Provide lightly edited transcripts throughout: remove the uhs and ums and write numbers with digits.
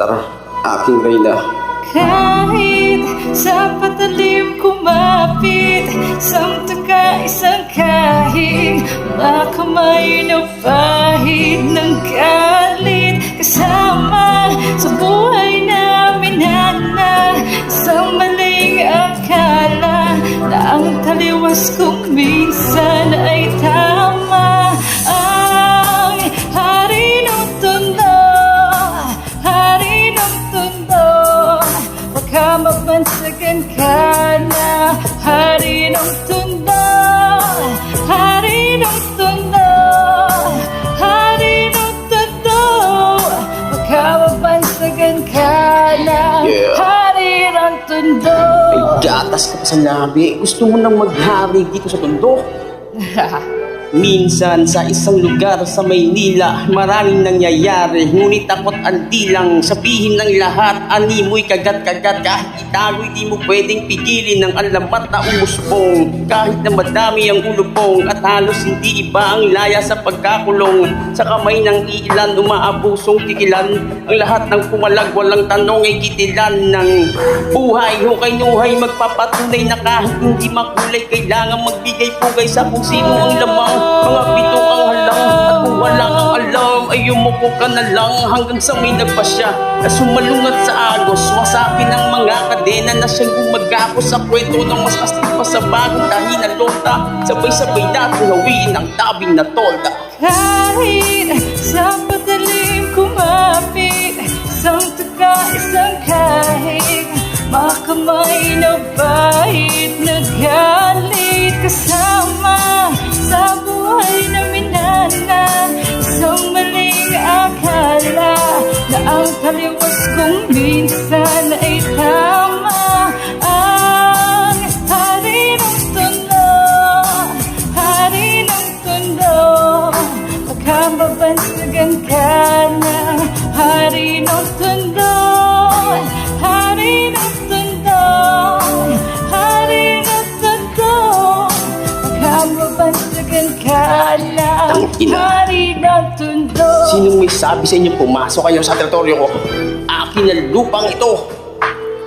Tara, aking Reyna. Kahit sa patalim kumapit, samta ka isang kahig, makamay na pahid ng galit. Kasama sa buhay namin na isang maling akala na ang taliwas kong minsan ay tama. Ang hari ng tondo, hari ng tondo, baka mabansagan ka na. Hari ng tondo, hari ng tondo, hari ng tondo, baka mabansagan ka na. Yeah. Hari ng tondo. May gatas ka pa sa labi. Gusto mo nang maghari dito sa tondo? Minsan sa isang lugar sa Maynila, maraming nangyayari, ngunit takot ang dilang sabihin ng lahat. Animoy kagat-kagat, kahit itago'y di mo pwedeng pigilin ng alamat na umusbong. Kahit na madami ang ulupong at halos hindi iba ang laya sa pagkakulong, sa kamay ng ilan umaabusong tikilan. Ang lahat ng pumalag walang tanong ay kitilan ng buhay. Hukay-nuhay magpapatunay na kahit hindi makulay, kailangan magbigay pugay sa kung sino ang lamang. Mga pito ang halang at kung wala kang alam ay umupo ka na lang hanggang sa may nagpasya na sumalungat sa agos. Wasapin ang mga kadena na siyang gumagapos sa kwento ng mas astig pa sa bagong tahi na lota. Sabay-sabay natin hawiin ang tabing na tolda. Kahit sa patalim kumapit, isang tuka, isang kahig, makamay na bahid na galit. Kasama sa buhay na minana, isang maling akala na ang taliwas kong minsan ay tama. Ang hari ng tondo, hari ng tondo, baka mabansagan ka na. Hari ng tondo, hari ng tondo, hari ng tondo, baka mabansagan ka na. Hari ng tondo. Sinong may sabi sa inyo pumasok kayo sa teritoryo ko? Akin na lupang ito.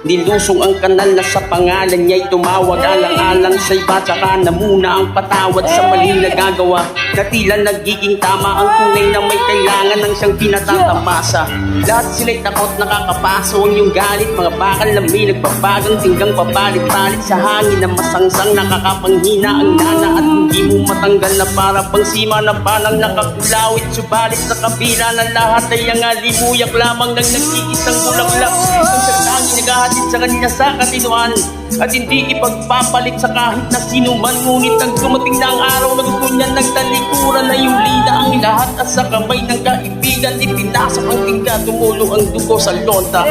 Nilusong ang kanal na sa pangalan niya'y tumawag. Alang-alang sa iba, tsaka na muna ang patawad sa maling nagagawa. Na tila nagiging tama ang tunay na may kailangan ng siyang pinatatamasa. Lahat sila'y takot nakakapaso ang yung galit. Mga bakal na may nagbabagang tinggang papalit-palit sa hangin na masangsang nakakapanghina ang nana. At hindi mo matanggal na para pang sima na panang nakakulawit. Subalit sa kabila ng lahat ay ang alimuyak lamang ng nag-iisang bulaklak. Isang sagtangin naghahatid sa kanya sa katinuan at hindi ipagpapalit sa kahit na sino man. Ngunit ang dumating na ang araw na gusto niya nagtalikuran na yung lina ang lahat at sa kamay ng kaibigan ipinasok ang tingga, tumulo ang dugo sa lonta.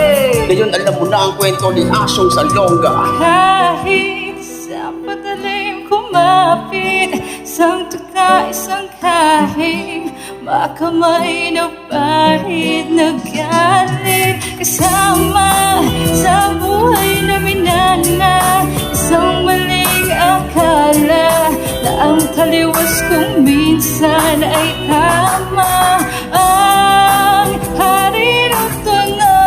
Ngayon alam mo na ang kwento ni Asyong Salonga. Kahit sa patalim kumapit, isang tuka, isang kahig, makamay na pahid na galit. Kasama sa buhay na minana, isang maling akala na ang taliwas kong minsan ay tama. Ang hari ng tondo,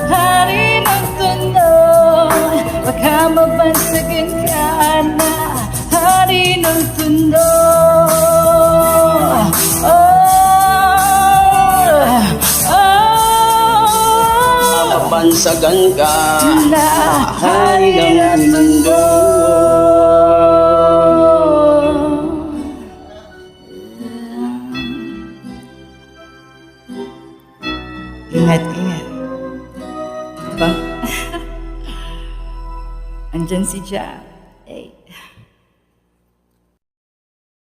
hari ng tondo, baka mabansagan ka na. Hari ng tondo. Mabansagan ka, Hari ng tondo. Ingat, ingat. Aba? Andyan si Jack.